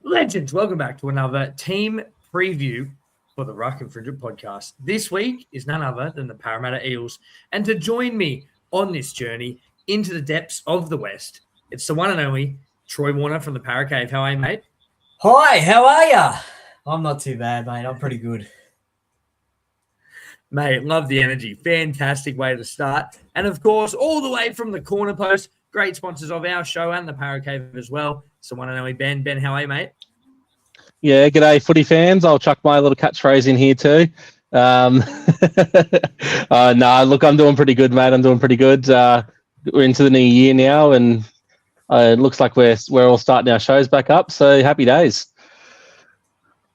Legends, welcome back to another team preview for the Ruck and Frigid podcast. This week is none other than the Parramatta Eels. And to join me on this journey into the depths of the West, it's the one and only Troy Warner from the ParraCave. How are you, mate? Hi, how are ya? I'm not too bad, mate. I'm pretty good. Mate, love the energy. Fantastic way to start. And, of course, all the way from the corner post, great sponsors of our show and the ParraCave as well. It's the one and only Ben. Ben, how are you, mate? Yeah, g'day, footy fans. I'll chuck my little catchphrase in here too. Look, I'm doing pretty good, mate. I'm doing pretty good. We're into the new year now, and it looks like we're all starting our shows back up. So happy days,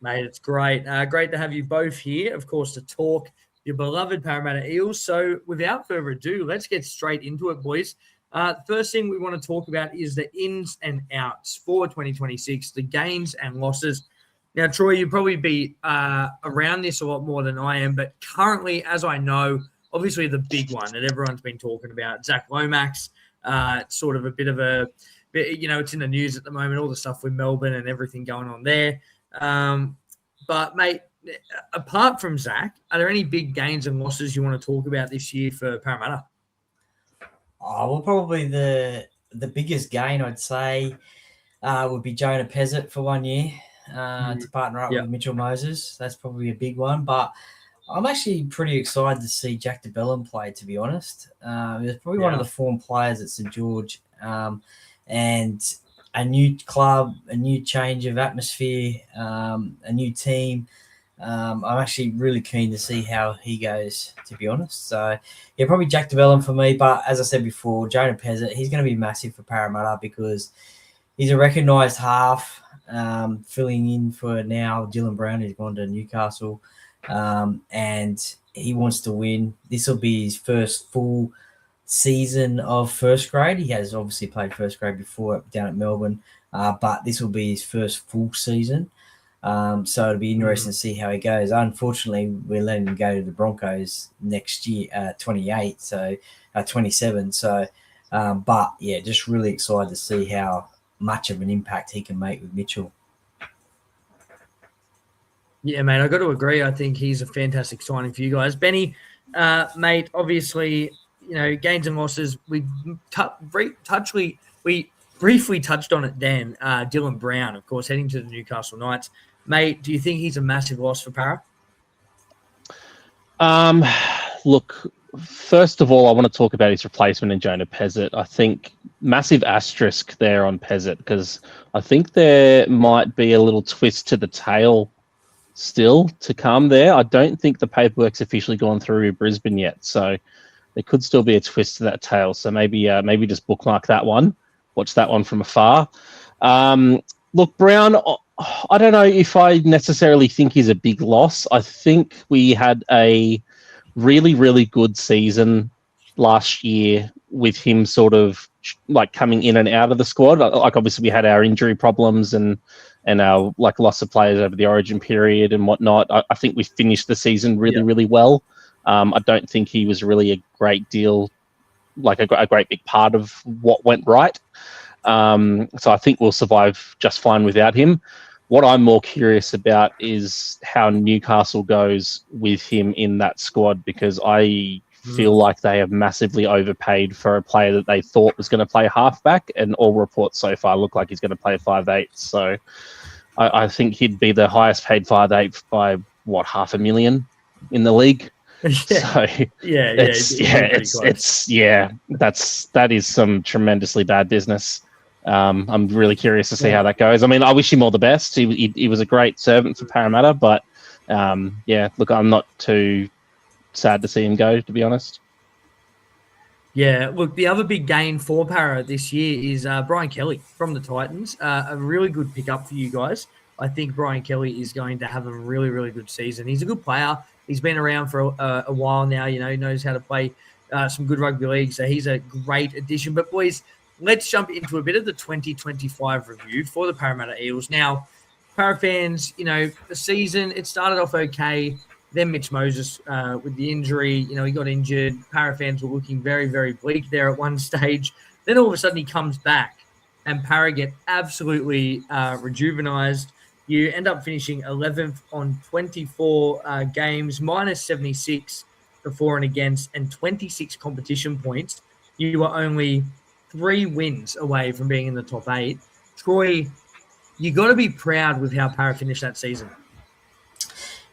mate. It's great. Great to have you both here, of course, to talk your beloved Parramatta Eels. So without further ado, let's get straight into it, boys. First thing we want to talk about is the ins and outs for 2026, the gains and losses. Now, Troy, you'll probably be around this a lot more than I am, but currently, as I know, obviously the big one that everyone's been talking about, Zach Lomax, sort of a bit of a, it's in the news at the moment, all the stuff with Melbourne and everything going on there. But, mate, apart from Zach, are there any big gains and losses you want to talk about this year for Parramatta? Oh, well, probably the biggest gain, I'd say, would be Jonah Pezzett for 1 year to partner up with Mitchell Moses. That's probably a big one. But I'm actually pretty excited to see Jack De Belin play, to be honest. He's probably one of the form players at St. George. And a new club, a new change of atmosphere, a new team. I'm actually really keen to see how he goes, to be honest. So, yeah, probably Jack De Belin for me. But as I said before, Jonah Pezzett, he's going to be massive for Parramatta because he's a recognised half, filling in for now Dylan Brown, who's gone to Newcastle, and he wants to win. This will be his first full season of first grade. He has obviously played first grade before down at Melbourne, but this will be his first full season. So it'll be interesting to see how he goes. Unfortunately, we're letting him go to the Broncos next year, 27. So, but yeah, just really excited to see how much of an impact he can make with Mitchell. Yeah, mate, I got to agree. I think he's a fantastic signing for you guys. Benny, mate, obviously, gains and losses. We briefly touched on it then. Dylan Brown, of course, heading to the Newcastle Knights. Mate, do you think he's a massive loss for Parra? Look, first of all, I want to talk about his replacement in Jonah Pezzett. I think massive asterisk there on Pezzett because I think there might be a little twist to the tail still to come there. I don't think the paperwork's officially gone through with Brisbane yet, so there could still be a twist to that tail. So maybe just bookmark that one. Watch that one from afar. Look, Brown, I don't know if I necessarily think he's a big loss. I think we had a really, really good season last year with him sort of like coming in and out of the squad. Like obviously we had our injury problems and our like loss of players over the origin period and whatnot. I think we finished the season really, really well. I don't think he was really a great deal, like a great big part of what went right. So I think we'll survive just fine without him. What I'm more curious about is how Newcastle goes with him in that squad because I feel like they have massively overpaid for a player that they thought was going to play halfback, and all reports so far look like he's going to play 5'8". So I think he'd be the highest paid 5'8" by $500,000 in the league. That is some tremendously bad business. I'm really curious to see how that goes. I mean, I wish him all the best. He was a great servant for Parramatta, but look, I'm not too sad to see him go, to be honest. Yeah, look, the other big gain for Parra this year is Brian Kelly from the Titans. A really good pickup for you guys. I think Brian Kelly is going to have a really, really good season. He's a good player. He's been around for a while now. He knows how to play some good rugby league, so he's a great addition. But, boys, let's jump into a bit of the 2025 review for the Parramatta Eels. Now, Parra fans, the season, it started off okay. Then Mitch Moses with the injury, he got injured. Parra fans were looking very, very bleak there at one stage. Then all of a sudden he comes back and Para get absolutely rejuvenized. You end up finishing 11th on 24 games, minus 76 for and against, and 26 competition points. You were only 3 wins away from being in the top 8. Troy, you got to be proud with how Para finished that season.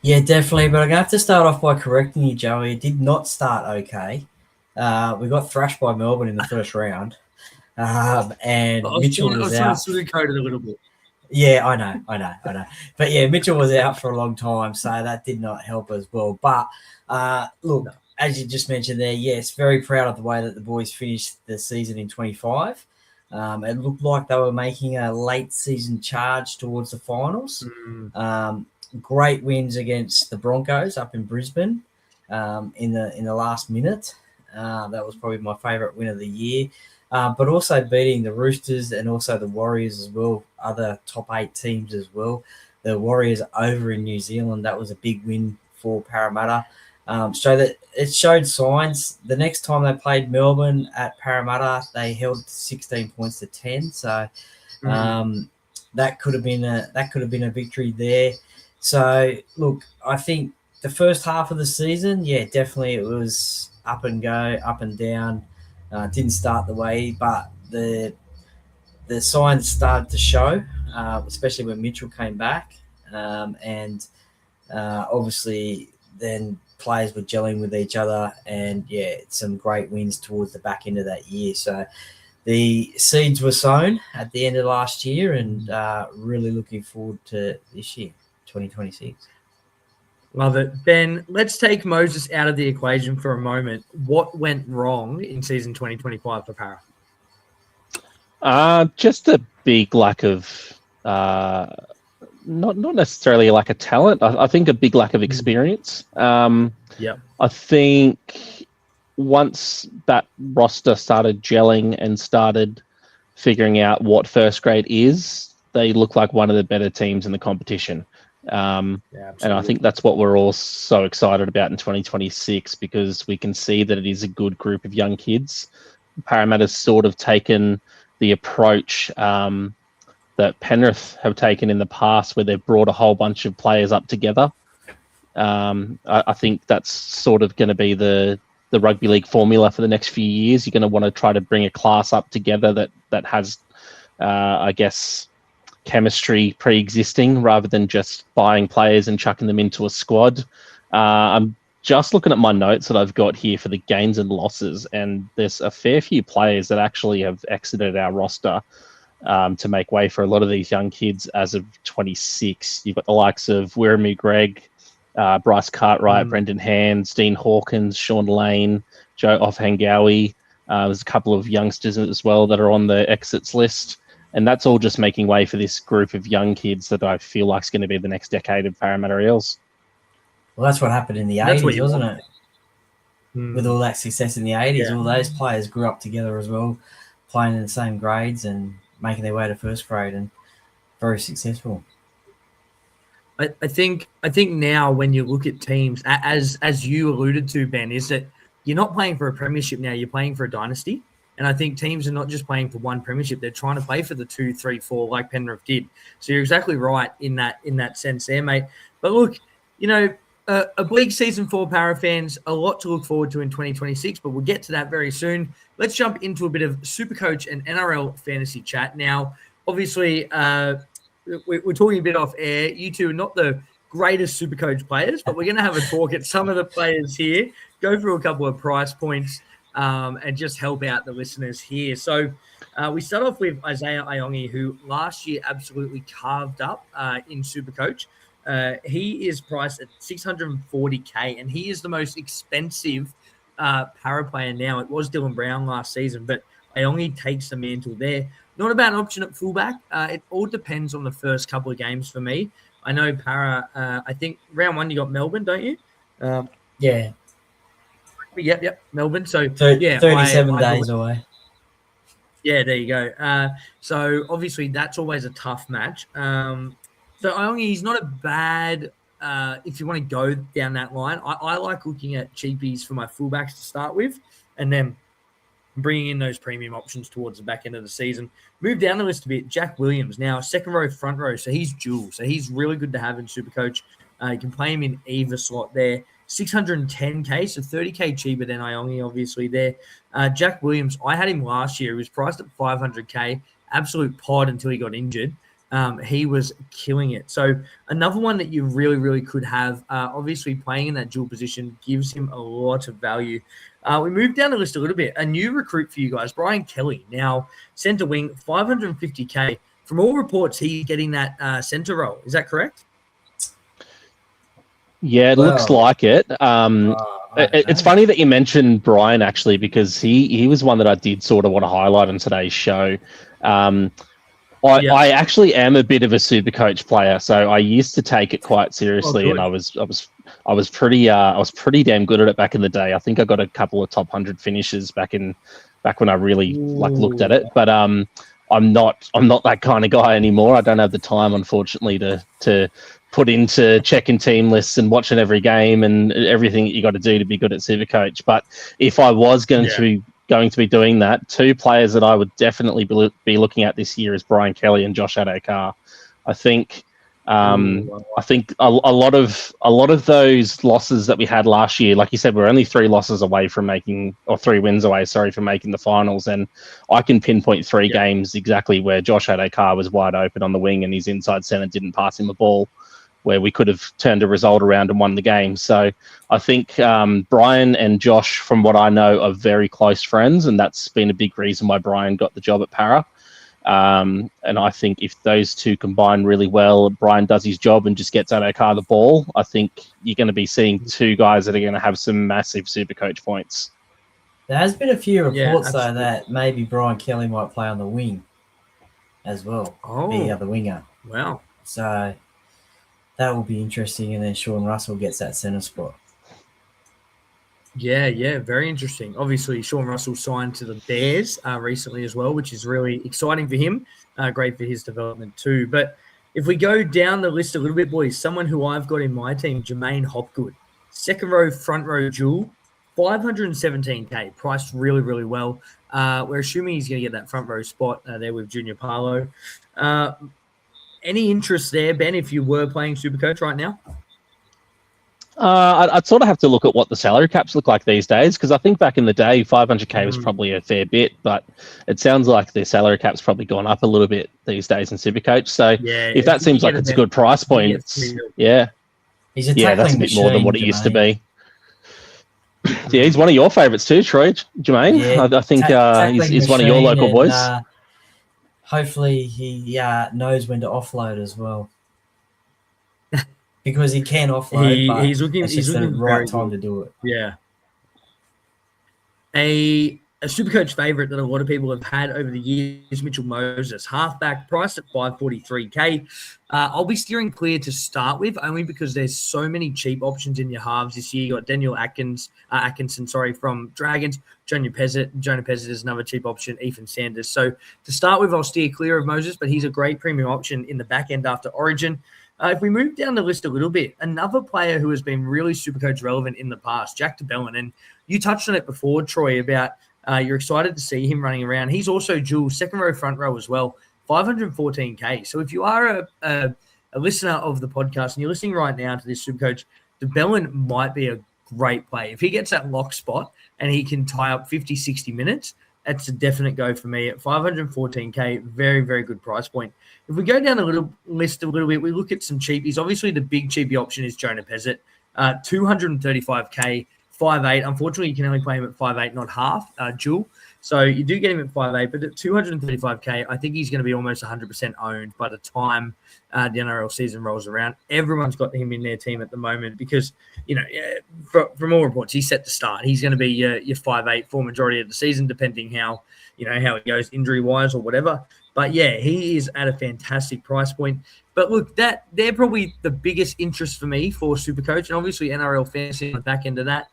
Yeah, definitely. But I'm going to have to start off by correcting you, Joey. It did not start okay. We got thrashed by Melbourne in the first round. And Mitchell was out. I was trying to sugarcoat it a little bit. Yeah, I know. But yeah, Mitchell was out for a long time, so that did not help as well. But look, as you just mentioned there, yes, very proud of the way that the boys finished the season in 25. It looked like they were making a late season charge towards the finals. Great wins against the Broncos up in Brisbane in the last minute. That was probably my favourite win of the year. But also beating the Roosters and also the Warriors as well, other top 8 teams as well. The Warriors over in New Zealand, that was a big win for Parramatta. So that it showed signs. The next time they played Melbourne at Parramatta, they held 16 points to 10. So that could have been a victory there. So look, I think the first half of the season, yeah, definitely it was up and go, up and down. Didn't start the way, but the signs started to show, especially when Mitchell came back, and obviously then players were gelling with each other, and yeah, some great wins towards the back end of that year. So the seeds were sown at the end of last year, and really looking forward to this year, 2026. Love it. Ben, let's take Moses out of the equation for a moment. What went wrong in season 2025 for Para? Just a big lack of, not necessarily a lack of talent. I think a big lack of experience. I think once that roster started gelling and started figuring out what first grade is, they look like one of the better teams in the competition. And I think that's what we're all so excited about in 2026, because we can see that it is a good group of young kids. Parramatta's sort of taken the approach that Penrith have taken in the past, where they've brought a whole bunch of players up together. I think that's sort of going to be the rugby league formula for the next few years. You're going to want to try to bring a class up together that has, I guess, chemistry pre-existing, rather than just buying players and chucking them into a squad. I'm just looking at my notes that I've got here for the gains and losses, and there's a fair few players that actually have exited our roster to make way for a lot of these young kids as of 26. You've got the likes of Wiremu Greg, Bryce Cartwright, Brendan Hands, Dean Hawkins, Sean Lane, Joe Offhangawi. There's a couple of youngsters as well that are on the exits list. And that's all just making way for this group of young kids that I feel like is going to be the next decade of Parramatta Eels. Well, that's what happened in the 80s, wasn't it? With all that success in the 80s, all those players grew up together as well, playing in the same grades and making their way to first grade, and very successful. I think now when you look at teams, as you alluded to, Ben, is that you're not playing for a premiership now, you're playing for a dynasty. And I think teams are not just playing for one premiership; they're trying to play for the 2, 3, 4, like Penrith did. So you're exactly right in that sense there, mate. But look, a bleak season for Para fans, a lot to look forward to in 2026. But we'll get to that very soon. Let's jump into a bit of SuperCoach and NRL fantasy chat now. Obviously, we're talking a bit off air. You two are not the greatest SuperCoach players, but we're going to have a talk at some of the players here. Go through a couple of price points. And just help out the listeners here. So we start off with Isaiah Iongi, who last year absolutely carved up in SuperCoach. He is priced at $640K, and he is the most expensive Para player now. It was Dylan Brown last season, but Iongi takes the mantle there. Not a bad option at fullback. It all depends on the first couple of games for me. I know Para, I think round 1 you got Melbourne, don't you? Yeah. Yep, Melbourne. So 37 days away. Yeah, there you go. So obviously that's always a tough match. So Iongi, he's not a bad if you want to go down that line. I like looking at cheapies for my fullbacks to start with, and then bringing in those premium options towards the back end of the season. Move down the list a bit. Jack Williams, now second row, front row. So he's dual. So he's really good to have in SuperCoach. You can play him in either slot there. 610K, so 30K cheaper than Iongi, obviously, there. Jack Williams, I had him last year. He was priced at 500K. Absolute pod until he got injured. He was killing it. So another one that you really, really could have, obviously playing in that dual position gives him a lot of value. We moved down the list a little bit. A new recruit for you guys, Brian Kelly. Now, centre wing, 550K. From all reports, he's getting that centre role. Is that correct? Yeah, it looks like it. It's funny that you mentioned Brian, actually, because he was one that I did sort of want to highlight on today's show. I actually am a bit of a SuperCoach player, so I used to take it quite seriously, and I was pretty damn good at it back in the day. I think I got a couple of top 100 finishes back when I really looked at it, but I'm not that kind of guy anymore. I don't have the time, unfortunately, to put into checking team lists and watching every game and everything that you got to do to be good at SuperCoach. But if I was going to be doing that, two players that I would definitely be looking at this year is Brian Kelly and Josh Adokar. I think a lot of those losses that we had last year, like you said, we're only 3 wins away from making the finals, and I can pinpoint 3 games exactly where Josh Adokar was wide open on the wing and his inside centre didn't pass him the ball, where we could have turned a result around and won the game. So I think Brian and Josh, from what I know, are very close friends, and that's been a big reason why Brian got the job at Parra. And I think if those two combine really well, Brian does his job and just gets Adokar the ball, I think you're going to be seeing 2 guys that are going to have some massive SuperCoach points. There has been a few reports, though, that maybe Brian Kelly might play on the wing as well, be the other winger. Wow. So that will be interesting, and then Sean Russell gets that centre spot. Yeah, very interesting. Obviously, Sean Russell signed to the Bears recently as well, which is really exciting for him. Great for his development too. But if we go down the list a little bit, boys, someone who I've got in my team, Jermaine Hopgood. Second row, front row dual, 517K, priced really, really well. We're assuming he's going to get that front row spot there with Junior Parlo. Any interest there, Ben, if you were playing SuperCoach right now? I'd sort of have to look at what the salary caps look like these days, because I think back in the day, 500K was probably a fair bit, but it sounds like the salary cap's probably gone up a little bit these days in SuperCoach. So if that seems like it's a good price point, that's a bit more than what it used to be. Yeah, he's one of your favourites too, Troy. Jermaine. Yeah, I think he's one of your local boys. Hopefully he knows when to offload as well. Because he can offload, he's looking the right time to do it. Yeah. A SuperCoach favourite that a lot of people have had over the years, Mitchell Moses, halfback, priced at 543K. I'll be steering clear to start with, only because there's so many cheap options in your halves this year. You got Daniel Atkinson from Dragons, Jonah Pezzett is another cheap option, Ethan Sanders. So to start with, I'll steer clear of Moses, but he's a great premium option in the back end after Origin. If we move down the list a little bit, another player who has been really SuperCoach relevant in the past, Jack De Belin, and you touched on it before, Troy, about you're excited to see him running around. He's also dual, second row, front row as well, 514K. So if you are a listener of the podcast and you're listening right now to this SuperCoach, De Belin might be a great play. If he gets that lock spot and he can tie up 50, 60 minutes, that's a definite go for me at 514K. Very, very good price point. If we go down the list a little bit, we look at some cheapies. Obviously, the big cheapie option is Jonah Pezzett, 235K, 5'8". Unfortunately, you can only play him at 5'8", not half, dual. So you do get him at 5'8", but at 235K, I think he's going to be almost 100% owned by the time the NRL season rolls around. Everyone's got him in their team at the moment because, from all reports, he's set to start. He's going to be your 5'8" for majority of the season, depending how it goes injury-wise or whatever. But, yeah, he is at a fantastic price point. But, look, they're probably the biggest interest for me for SuperCoach, and obviously NRL Fantasy on the back end of that.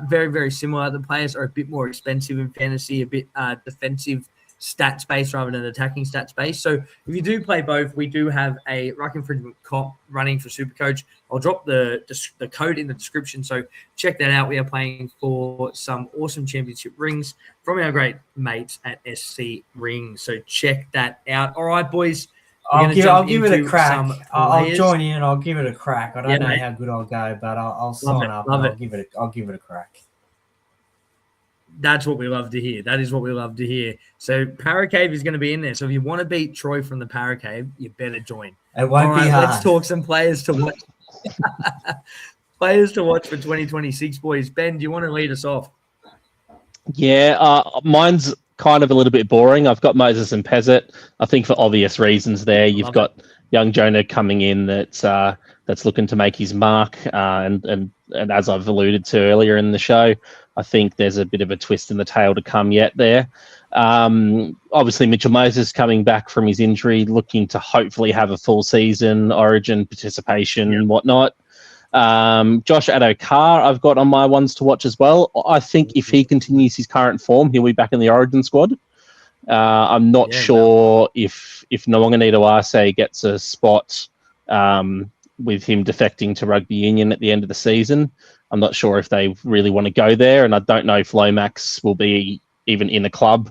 Very, very similar. The players are a bit more expensive in fantasy, a bit defensive stats based rather than attacking stats based. So if you do play both, we do have a ruck infringement comp running for SuperCoach. I'll drop the code in the description, so check that out. We are playing for some awesome championship rings from our great mates at SC Rings. So check that out. All right, boys. I'll give it a crack. I'll join in and I'll give it a crack. I don't know how good I'll go, but I'll sign up and I'll give it a crack. That's what we love to hear. That is what we love to hear. So ParraCave is going to be in there. So if you want to beat Troy from the ParraCave, you better join. It won't be hard. Let's talk some players to watch. Players to watch for 2026, boys. Ben, do you want to lead us off? Yeah, mine's kind of a little bit boring. I've got Moses and Pezzett. I think for obvious reasons there. You've got young Jonah coming in that's looking to make his mark. And as I've alluded to earlier in the show, I think there's a bit of a twist in the tail to come yet there. Obviously, Mitchell Moses coming back from his injury, looking to hopefully have a full season, Origin participation and whatnot. Josh Addo-Carr, I've got on my ones to watch as well. I think if he continues his current form, he'll be back in the Origin squad. I'm not sure if Nwanganita Arce gets a spot with him defecting to rugby union at the end of the season. I'm not sure if they really want to go there, and I don't know if Lomax will be even in the club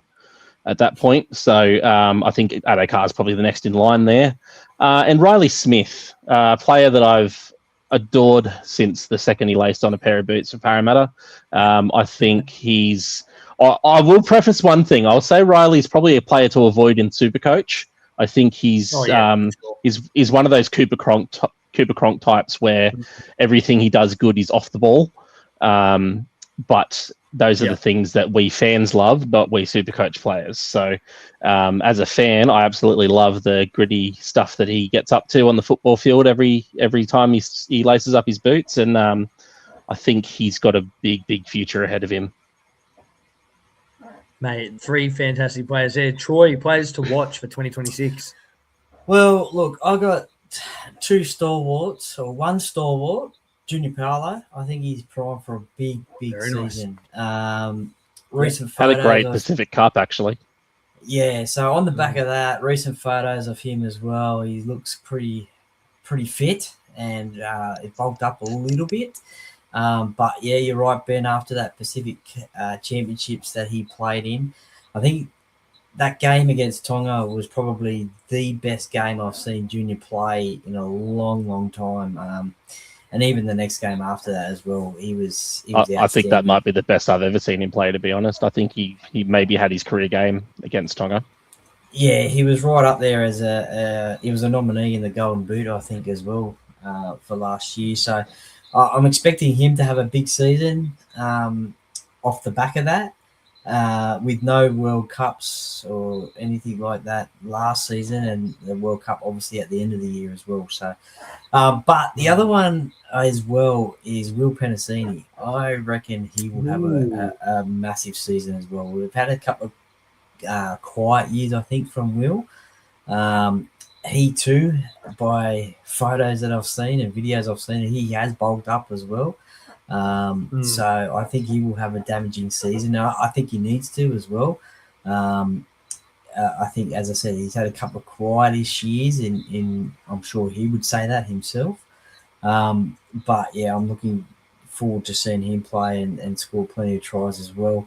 at that point. So I think Addo-Carr is probably the next in line there. And Riley Smith, a player that I've adored since the second he laced on a pair of boots for Parramatta. I think I will preface one thing. I'll say Riley's probably a player to avoid in SuperCoach. I think he's one of those Cooper Cronk types where everything he does good is off the ball. But those are the things that we fans love, not we SuperCoach players. So as a fan, I absolutely love the gritty stuff that he gets up to on the football field every time he laces up his boots. And I think he's got a big future ahead of him. Mate, 3 fantastic players there. Troy, players to watch for 2026. Well, look, I got 2 stalwarts, or 1 stalwart, Junior Paolo. I think he's primed for a big Very season. Nice. Recent had photos a great Pacific Cup, actually. Yeah, so on the back of that, recent photos of him as well. He looks pretty fit, and it bulked up a little bit. But yeah, you're right, Ben. After that Pacific Championships that he played in, I think that game against Tonga was probably the best game I've seen Junior play in a long time. And even the next game after that as well, he was I think that might be the best I've ever seen him play, to be honest. I think he maybe had his career game against Tonga. Yeah, he was right up there as he was a nominee in the Golden Boot, I think, as well for last year. So I'm expecting him to have a big season off the back of that. With no World Cups or anything like that last season, and the World Cup obviously at the end of the year as well. So, but the other one as well is Will Penasini. I reckon he will have a massive season as well. We've had a couple of quiet years, I think, from Will. He too, by photos that I've seen and videos I've seen, he has bulked up as well. So I think he will have a damaging season. I think he needs to as well. I think, as I said, he's had a couple of quietish years in I'm sure he would say that himself. But yeah, I'm looking forward to seeing him play and score plenty of tries as well.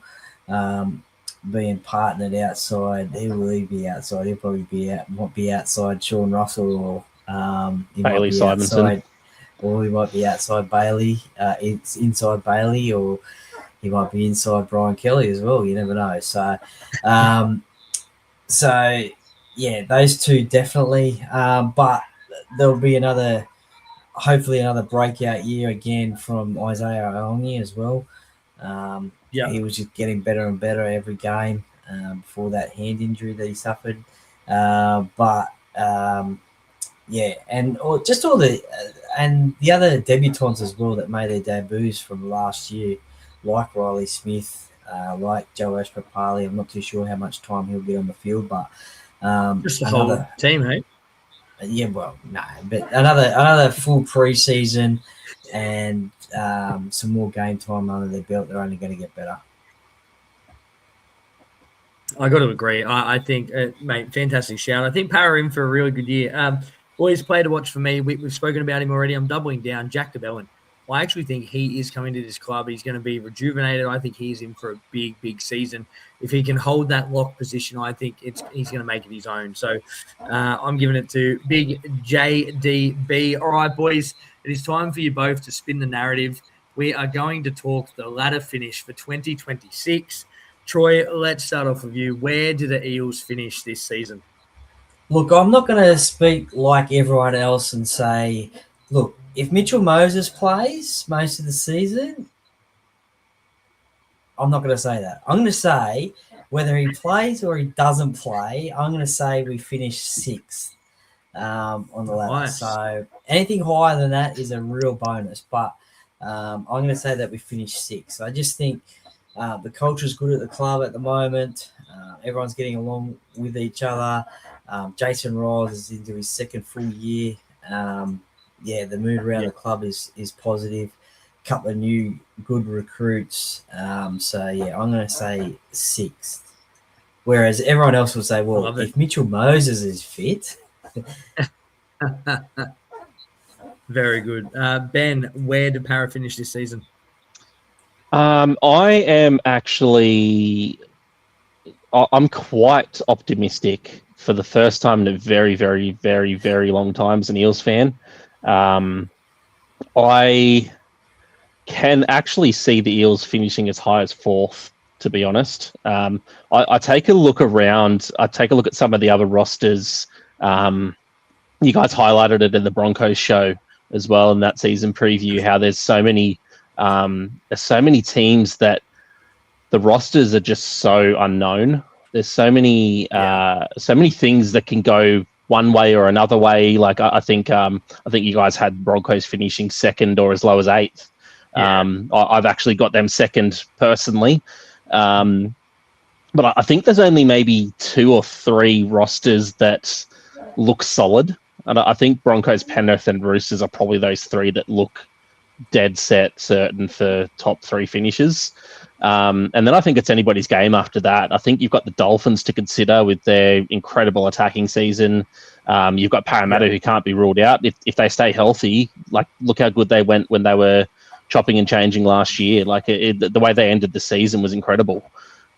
Being partnered outside, he'll be outside. He'll probably might be outside Sean Russell, or he Bailey might be Simonson. outside, or he might be outside Bailey. It's inside Bailey, or he might be inside Brian Kelly as well. You never know. So, yeah, those two definitely. But there'll be hopefully another breakout year again from Isaiah Aongi as well. He was just getting better and better every game before that hand injury that he suffered. And the other debutants as well that made their debuts from last year, like Riley Smith, like Joe Ashpapali. I'm not too sure how much time he'll get on the field, but just the whole team, hey? Yeah, well, no, but another full preseason and some more game time under their belt. They're only going to get better. I got to agree. I think, mate, fantastic shout. I think Parra in for a really good year. Boys, player to watch for me. We've spoken about him already. I'm doubling down. Jack De Belin. I actually think he is coming to this club. He's going to be rejuvenated. I think he's in for a big, big season. If he can hold that lock position, I think he's going to make it his own. So I'm giving it to big JDB. All right, boys, it is time for you both to spin the narrative. We are going to talk the ladder finish for 2026. Troy, let's start off with you. Where do the Eels finish this season? Look, I'm not going to speak like everyone else and say, look, if Mitchell Moses plays most of the season, I'm not going to say that. I'm going to say whether he plays or he doesn't play, I'm going to say we finish 6th on the ladder. Nice. So anything higher than that is a real bonus. But I'm going to say that we finish 6th. I just think the culture is good at the club at the moment. Everyone's getting along with each other. Jason Ross is into his 2nd full year. The mood around the club is positive. A couple of new good recruits. I'm going to say 6th. Whereas everyone else will say, well, if Mitchell Moses is fit. Very good. Ben, where did Parra finish this season? I am actually... I'm quite optimistic for the first time in a very, very, very, very long time as an Eels fan. I can actually see the Eels finishing as high as 4th, to be honest. I take a look around. I take a look at some of the other rosters. You guys highlighted it in the Broncos show as well in that season preview, how there's so many teams that the rosters are just so unknown. There's so many things that can go one way or another way. Like I think you guys had Broncos finishing 2nd or as low as 8th. Yeah. I've actually got them 2nd personally. But I think there's only maybe 2 or 3 rosters that look solid. And I think Broncos, Penrith and Roosters are probably those 3 that look dead set certain for top 3 finishes. And then I think it's anybody's game after that. I think you've got the Dolphins to consider with their incredible attacking season. You've got Parramatta who can't be ruled out if they stay healthy. Like, look how good they went when they were chopping and changing last year. Like the way they ended the season was incredible.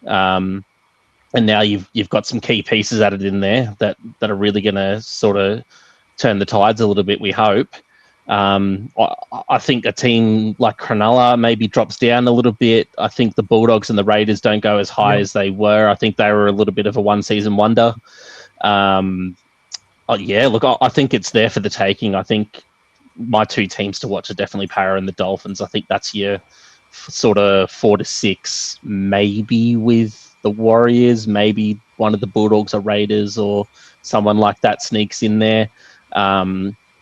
And now you've got some key pieces added in there that are really going to sort of turn the tides a little bit, we hope. I think a team like Cronulla maybe drops down a little bit. I think the Bulldogs and the Raiders don't go as high as they were. I think they were a little bit of a one-season wonder. I think it's there for the taking. I think my 2 teams to watch are definitely Parra and the Dolphins. I think that's your sort of 4 to 6, maybe with the Warriors, maybe one of the Bulldogs or Raiders or someone like that sneaks in there.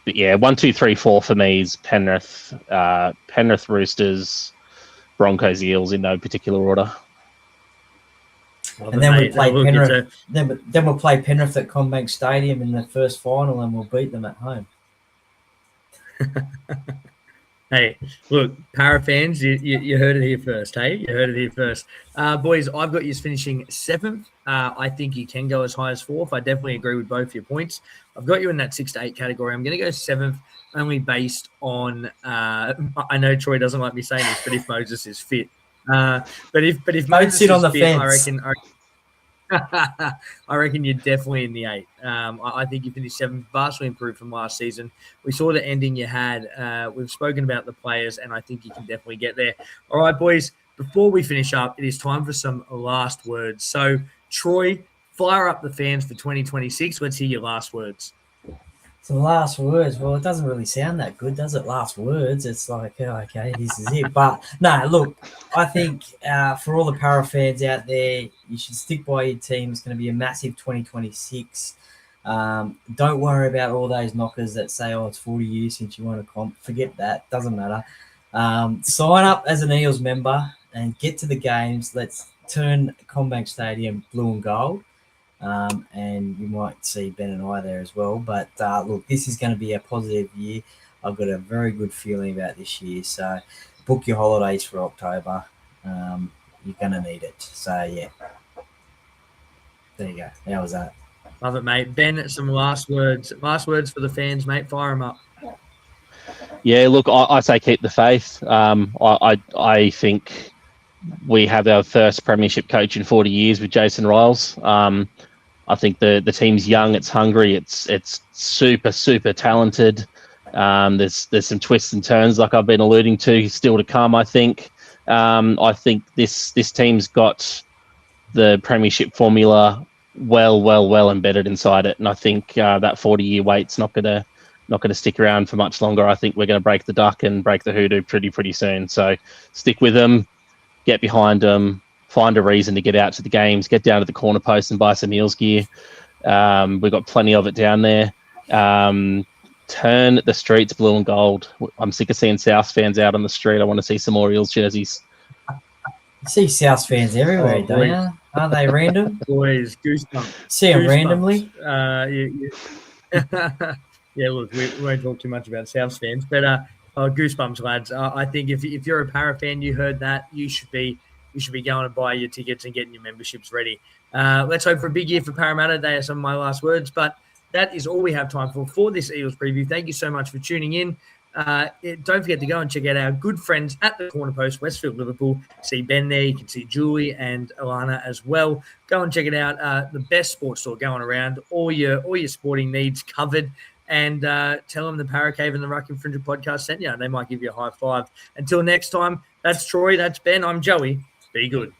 But yeah, 1, 2, 3, 4 for me is Penrith, Roosters, Broncos, Eels in no particular order. And then we play Penrith. Then we'll play Penrith at CommBank Stadium in the first final, and we'll beat them at home. Hey, look, Parra fans, you heard it here first. Hey, you heard it here first. Boys, I've got you finishing 7th. I think you can go as high as 4th. I definitely agree with both your points. I've got you in that 6 to 8 category. I'm going to go 7th, only based on. I know Troy doesn't like me saying this, but if Moses is fit, but if Moses sit on the fit, fence. I reckon you're definitely in the 8. I think you finished 7th, vastly improved from last season. We saw the ending you had. We've spoken about the players, and I think you can definitely get there. All right, boys, before we finish up, it is time for some last words. So, Troy, fire up the fans for 2026. Let's hear your last words. So last words, well, it doesn't really sound that good, does it? Last words, it's like, okay, this is it. But no, look, I think for all the Parra fans out there, you should stick by your team. It's going to be a massive 2026. Don't worry about all those knockers that say, it's 40 years since you won a comp. Forget that. Doesn't matter. Sign up as an Eels member and get to the games. Let's turn CommBank Stadium blue and gold. And you might see Ben and I there as well. But look, this is going to be a positive year. I've got a very good feeling about this year. So book your holidays for October. You're going to need it. So, yeah. There you go. How was that? Love it, mate. Ben, some last words. Last words for the fans, mate. Fire them up. Yeah, look, I say keep the faith. I think we have our first premiership coach in 40 years with Jason Riles. I think the team's young, it's hungry, it's super, super talented. There's some twists and turns, like I've been alluding to, still to come, I think. I think this team's got the premiership formula well embedded inside it. And I think that 40-year wait's not gonna stick around for much longer. I think we're going to break the duck and break the hoodoo pretty soon. So stick with them, get behind them, find a reason to get out to the games, get down to the corner post and buy some Eels gear. We've got plenty of it down there. Turn the streets blue and gold. I'm sick of seeing South fans out on the street. I want to see some more Eels jerseys. You see South fans everywhere, don't you? Aren't they random? Boys, goosebumps. See them randomly? Yeah, look, we won't talk too much about South fans, but goosebumps, lads. I think if you're a Parra fan, you heard that, you should be going and buy your tickets and getting your memberships ready. Let's hope for a big year for Parramatta. They are some of my last words, but that is all we have time for this Eels preview. Thank you so much for tuning in. Don't forget to go and check out our good friends at the Corner Post, Westfield, Liverpool. See Ben there. You can see Julie and Alana as well. Go and check it out. The best sports store going around. All your sporting needs covered. And tell them the ParraCave and the Ruck Infringer podcast sent you. They might give you a high five. Until next time, that's Troy. That's Ben. I'm Joey. Be good.